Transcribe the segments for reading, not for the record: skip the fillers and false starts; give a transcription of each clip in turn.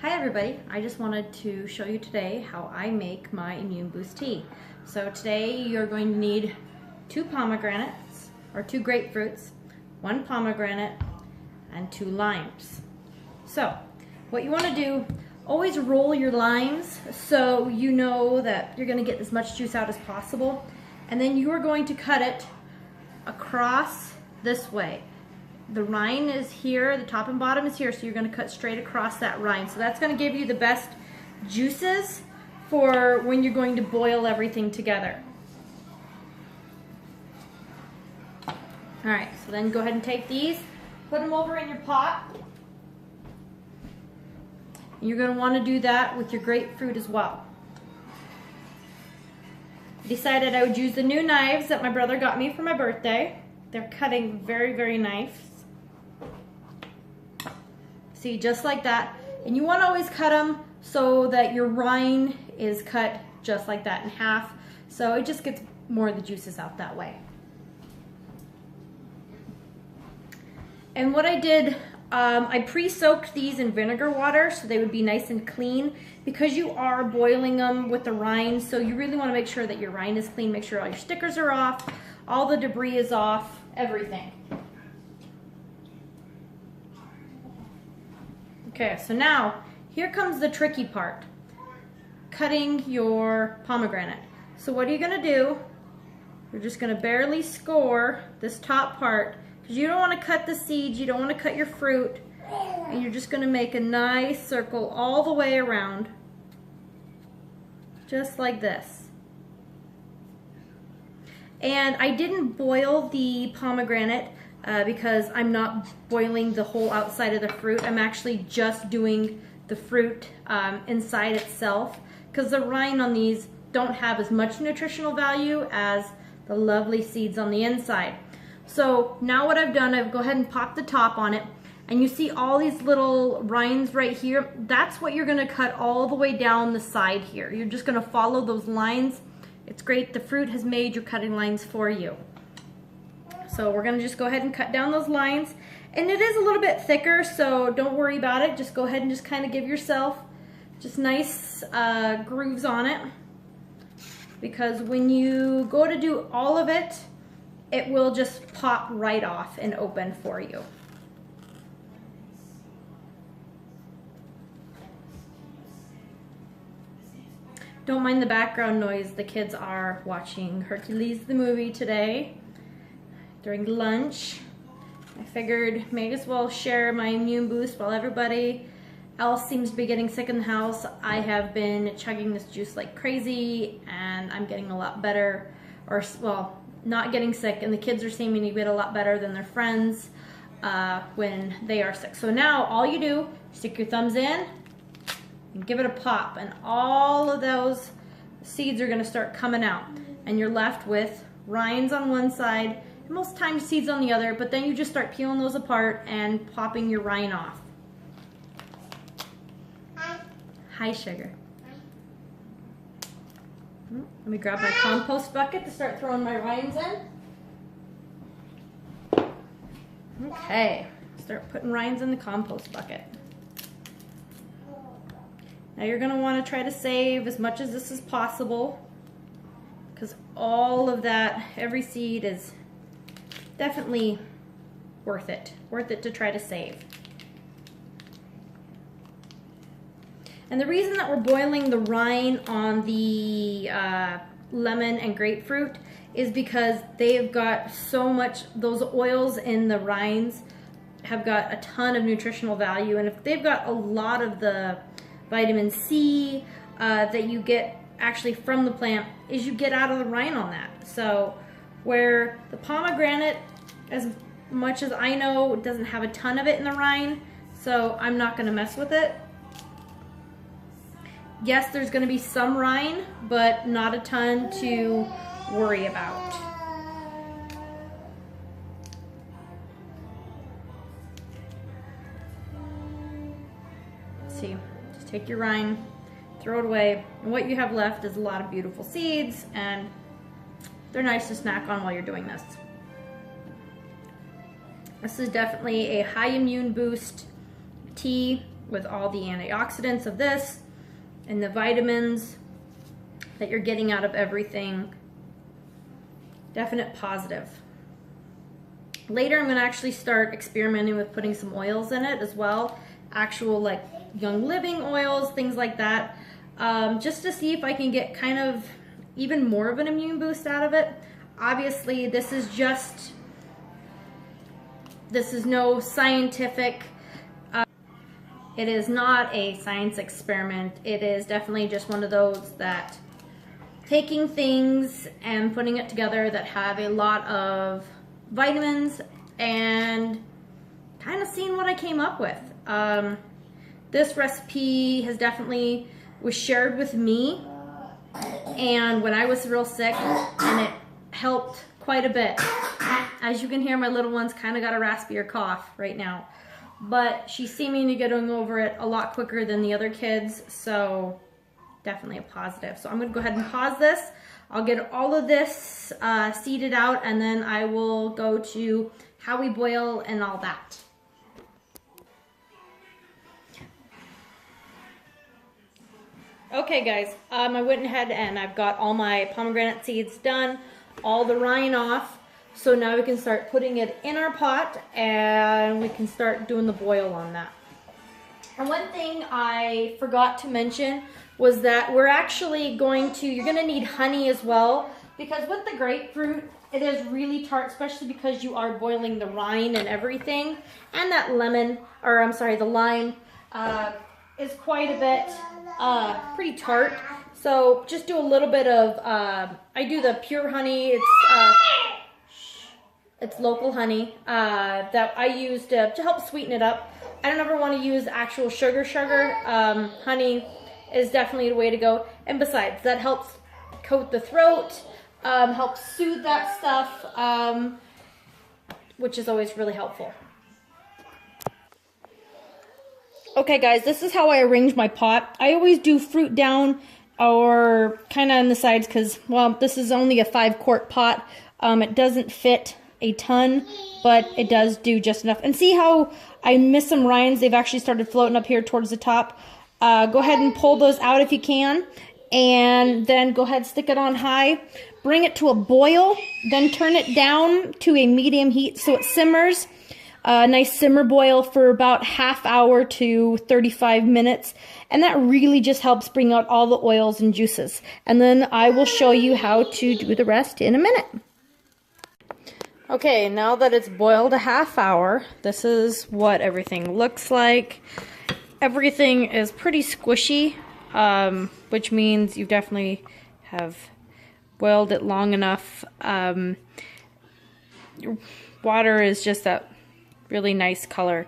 Hi everybody, I just wanted to show you today how I make my Immune Boost tea. So today you're going to need 2 pomegranates, or 2 grapefruits, 1 pomegranate, and 2 limes. So what you want to do, always roll your limes so you know that you're going to get as much juice out as possible. And then you are going to cut it across this way. The rind is here, the top and bottom is here, so you're going to cut straight across that rind. So that's going to give you the best juices for when you're going to boil everything together. Alright, so then go ahead and take these, put them over in your pot. And you're going to want to do that with your grapefruit as well. I decided I would use the new knives that my brother got me for my birthday. They're cutting very, very nice. See, just like that. And you want to always cut them so that your rind is cut just like that in half. So it just gets more of the juices out that way. And what I did, I pre-soaked these in vinegar water so they would be nice and clean, because you are boiling them with the rind. So you really want to make sure that your rind is clean. Make sure all your stickers are off, all the debris is off, everything. Okay, so now here comes the tricky part, cutting your pomegranate. So what are you going to do? You're just going to barely score this top part, because you don't want to cut the seeds, you don't want to cut your fruit, and you're just going to make a nice circle all the way around, just like this. And I didn't boil the pomegranate because I'm not boiling the whole outside of the fruit. I'm actually just doing the fruit inside itself, because the rind on these don't have as much nutritional value as the lovely seeds on the inside. So now what I've done, I've go ahead and popped the top on it, and you see all these little rinds right here. That's what you're going to cut all the way down the side here. You're just going to follow those lines. It's great, the fruit has made your cutting lines for you. So we're going to just go ahead and cut down those lines. And it is a little bit thicker, so don't worry about it. Just go ahead and just kind of give yourself just nice grooves on it. Because when you go to do all of it, it will just pop right off and open for you. Don't mind the background noise. The kids are watching Hercules the movie today during lunch. I figured may as well share my Immune Boost while everybody else seems to be getting sick in the house. I have been chugging this juice like crazy, and I'm getting a lot better, or well, not getting sick, and the kids are seeming to get a lot better than their friends when they are sick. So now all you do, stick your thumbs in and give it a pop, and all of those seeds are going to start coming out, and you're left with rinds on one side, most times seeds on the other, but then you just start peeling those apart and popping your rind off. Hi, sugar. Let me grab my compost bucket to start throwing my rinds in. Okay, start putting rinds in the compost bucket. Now you're going to want to try to save as much as this is possible, because all of that, every seed is definitely worth it to try to save. And the reason that we're boiling the rind on the lemon and grapefruit is because they've got so much, those oils in the rinds have got a ton of nutritional value, and if they've got a lot of the vitamin C that you get actually from the plant, is you get out of the rind on that. So where the pomegranate, as much as I know, doesn't have a ton of it in the rind, so I'm not going to mess with it. Yes, there's going to be some rind, but not a ton to worry about. See, just take your rind, throw it away, and what you have left is a lot of beautiful seeds, and they're nice to snack on while you're doing this. This is definitely a high immune boost tea. with all the antioxidants of this and the vitamins that you're getting out of everything. Definite positive. Later, I'm going to actually start experimenting with putting some oils in it as well. Actual like Young Living oils, things like that. Just to see if I can get kind of even more of an immune boost out of it. Obviously, this is no scientific, it is not a science experiment. It is definitely just one of those that taking things and putting it together that have a lot of vitamins and kind of seeing what I came up with. This recipe was shared with me, and when I was real sick, and it helped quite a bit. As you can hear, my little one's kind of got a raspier cough right now, but she's seeming to get over it a lot quicker than the other kids, so definitely a positive. So I'm going to go ahead and pause this. I'll get all of this seeded out, and then I will go to how we boil and all that. Okay guys, I went ahead and I've got all my pomegranate seeds done, all the rind off. So now we can start putting it in our pot and we can start doing the boil on that. And one thing I forgot to mention was that we're actually you're going to need honey as well, because with the grapefruit, it is really tart, especially because you are boiling the rind and everything. And that the lime is quite a bit pretty tart. So just do a little bit of, I do the pure honey. It's local honey that I use to help sweeten it up. I don't ever want to use actual sugar. Honey is definitely the way to go. And besides, that helps coat the throat, helps soothe that stuff, which is always really helpful. Okay guys, this is how I arrange my pot. I always do fruit down or kind of on the sides because, well, this is only a 5-quart pot. It doesn't fit a ton, but it does do just enough. And see how I missed some rinds? They've actually started floating up here towards the top. Go ahead and pull those out if you can, and then go ahead, stick it on high, bring it to a boil, then turn it down to a medium heat so it simmers. A nice simmer boil for about ½ hour to 35 minutes, and that really just helps bring out all the oils and juices. And then I will show you how to do the rest in a minute. Okay, now that it's boiled a ½ hour, this is what everything looks like. Everything is pretty squishy, which means you definitely have boiled it long enough. Your water is just that really nice color,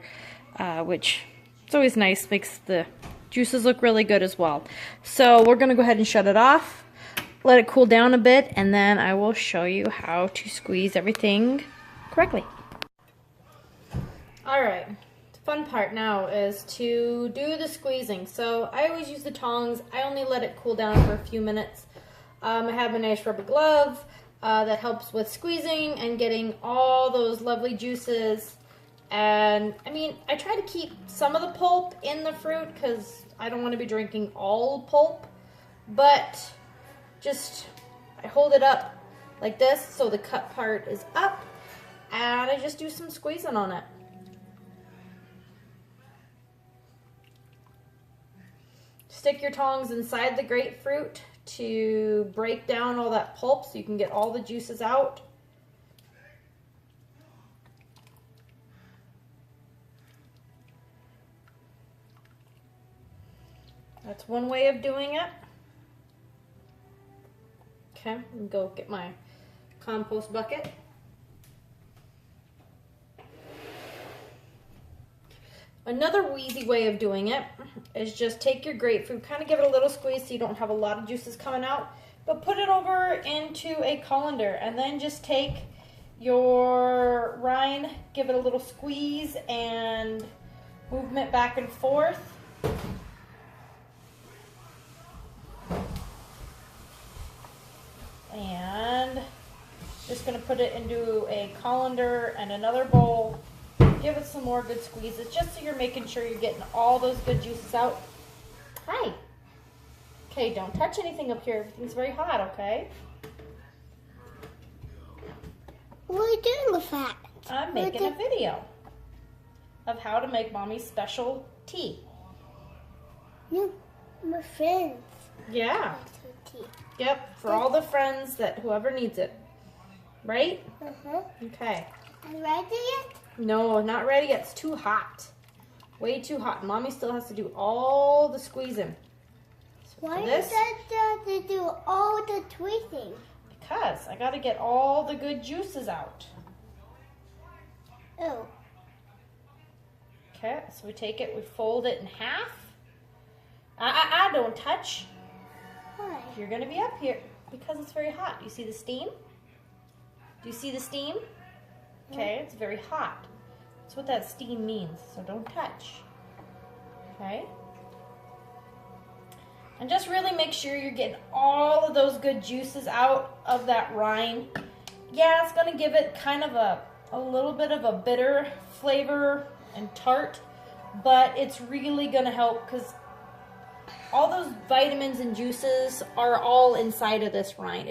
which it's always nice, makes the juices look really good as well. So we're going to go ahead and shut it off, let it cool down a bit, and then I will show you how to squeeze everything correctly. Alright, the fun part now is to do the squeezing. So I always use the tongs. I only let it cool down for a few minutes. I have a nice rubber glove that helps with squeezing and getting all those lovely juices. And I mean, I try to keep some of the pulp in the fruit because I don't want to be drinking all pulp, but just I hold it up like this so the cut part is up, and I just do some squeezing on it. Stick your tongs inside the grapefruit to break down all that pulp so you can get all the juices out. That's one way of doing it. Okay, I'm gonna go get my compost bucket. Another easy way of doing it is just take your grapefruit, kind of give it a little squeeze so you don't have a lot of juices coming out, but put it over into a colander, and then just take your rind, give it a little squeeze and movement back and forth. And just going to put it into a colander and another bowl. give it some more good squeezes, just so you're making sure you're getting all those good juices out. Hi. Okay, don't touch anything up here. Everything's very hot, okay? What are you doing with that? I'm making a video of how to make Mommy's special tea. No, my friends. Yeah. Tea. Yep, for all the friends that whoever needs it. Right? Uh-huh. Okay. Are you ready yet? No, not ready yet. It's too hot. Way too hot. Mommy still has to do all the squeezing. So Why this, does that to do all the tweezing? because I got to get all the good juices out. Oh. Okay, so we take it, we fold it in half. Don't touch. Why? You're going to be up here because it's very hot. Do you see the steam? Do you see the steam? Okay, it's very hot. That's what that steam means, so don't touch. Okay? And just really make sure you're getting all of those good juices out of that rind. Yeah, it's going to give it kind of a little bit of a bitter flavor and tart, but it's really going to help because all those vitamins and juices are all inside of this rind.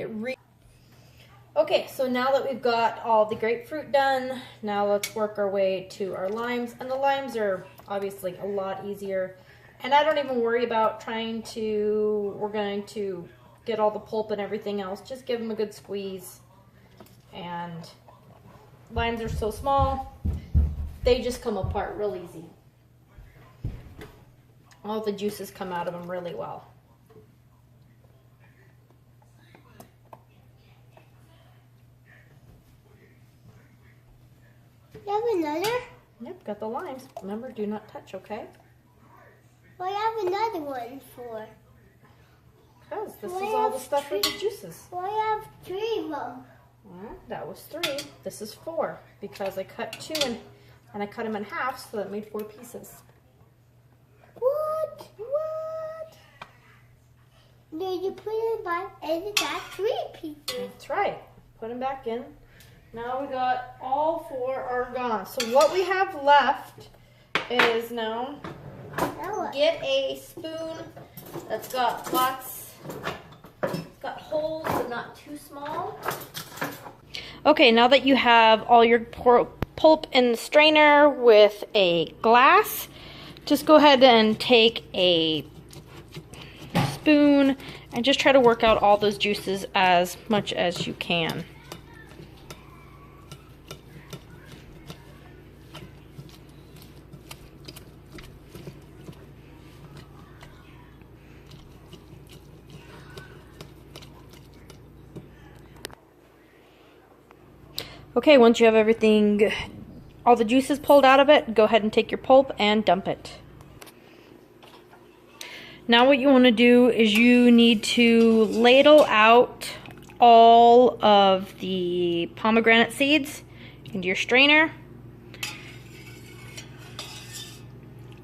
Okay, so now that we've got all the grapefruit done, now let's work our way to our limes. And the limes are obviously a lot easier. And I don't even worry about we're going to get all the pulp and everything else. Just give them a good squeeze. And limes are so small, they just come apart real easy. All the juices come out of them really well. You have another? Yep, got the limes. Remember, do not touch, okay? What have another one for? Because this is all the stuff with the juices. Why have 3 of them? Well, that was 3. This is 4 because I cut 2 and I cut them in half, so that made 4 pieces. What? Then you put it back and it got 3 pieces. That's right. Put them back in. Now we got all 4 are gone. So what we have left is now get a spoon that's got holes but not too small. Okay, now that you have all your pulp in the strainer with a glass, just go ahead and take a spoon and just try to work out all those juices as much as you can. Okay, once you have all the juices pulled out of it, go ahead and take your pulp and dump it. Now what you want to do is you need to ladle out all of the pomegranate seeds into your strainer.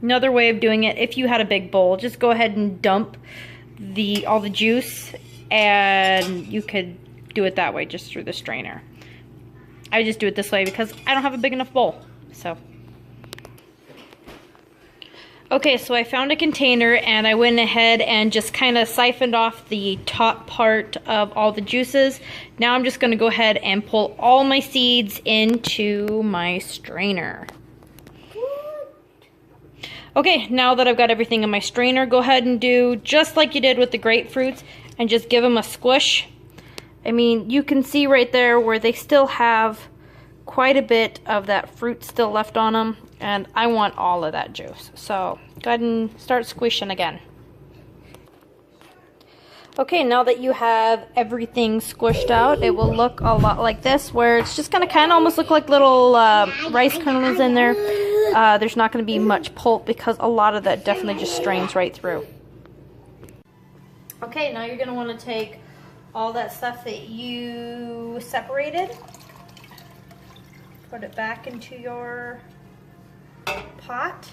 Another way of doing it, if you had a big bowl, just go ahead and dump all the juice, and you could do it that way, just through the strainer. I just do it this way because I don't have a big enough bowl. So, okay, so I found a container and I went ahead and just kind of siphoned off the top part of all the juices. Now I'm just going to go ahead and pull all my seeds into my strainer. Okay, now that I've got everything in my strainer, go ahead and do just like you did with the grapefruits and just give them a squish. I mean, you can see right there where they still have quite a bit of that fruit still left on them, and I want all of that juice. So go ahead and start squishing again. Okay, now that you have everything squished out, it will look a lot like this, where it's just going to kind of almost look like little rice kernels in there. There's not going to be much pulp because a lot of that definitely just strains right through. Okay, now you're going to want to take all that stuff that you separated, put it back into your pot.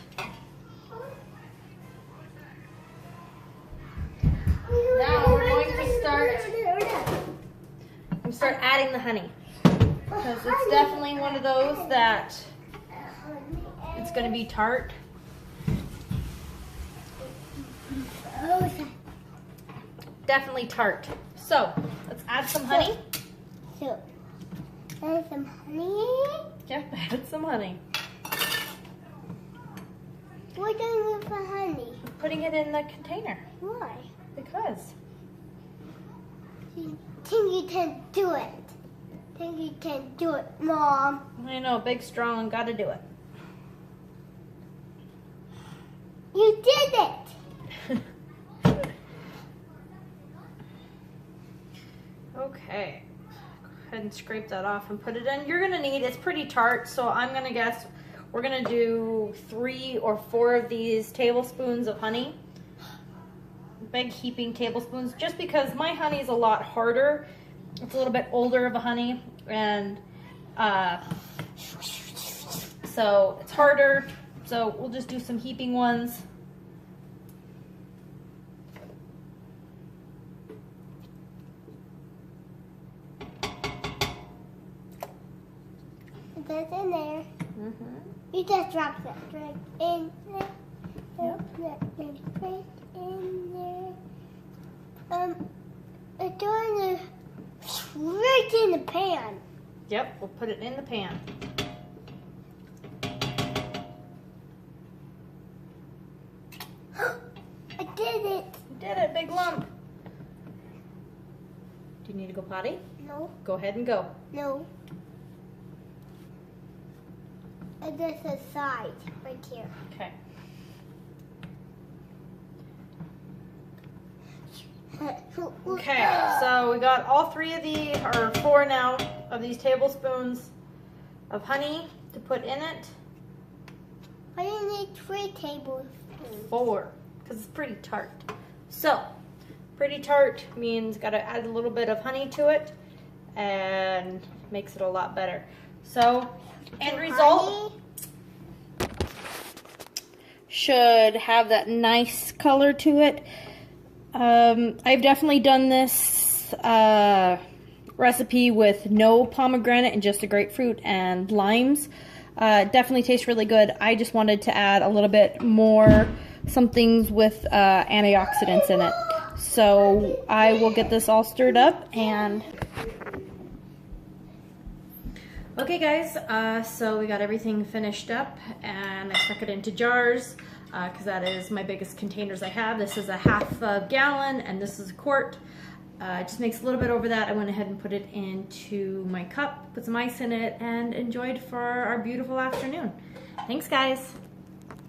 Now we're going to start adding the honey, because it's definitely one of those that going to be tart. Oh, Definitely tart. So let's add some honey. so, there's some honey. Yep, add some honey. What do you do for honey? Putting it in the container Why? because. Think you can do it. Think you can do it, Mom. I know, big, strong, gotta do it. You did it. Okay, go ahead and scrape that off and put it in. You're gonna need, it's pretty tart, so I'm gonna guess we're gonna do 3 or 4 of these tablespoons of honey. Big heaping tablespoons, just because my honey is a lot harder. It's a little bit older of a honey, and so it's harder. So we'll just do some heaping ones. That's in there. Mm-hmm. You just dropped it right in there. Yep. Right in there. It's going to right in the pan. Yep, we'll put it in the pan. I did it. You did it, big lump. Do you need to go potty? No, Go ahead and go. no. And there's a side right here. Okay. Okay, so we got all 3 of these, or 4 now, of these tablespoons of honey to put in it. I need 3 tablespoons. 4, because it's pretty tart. So, pretty tart means got to add a little bit of honey to it, and makes it a lot better. So, end result should have that nice color to it. I've definitely done this recipe with no pomegranate and just a grapefruit and limes. Definitely tastes really good. I just wanted to add a little bit more, some things with antioxidants in it. So I will get this all stirred up and... Okay guys, so we got everything finished up and I stuck it into jars because that is my biggest containers I have. This is a ½ gallon and this is a quart. It just makes a little bit over that. I went ahead and put it into my cup, put some ice in it, and enjoyed for our beautiful afternoon. Thanks guys.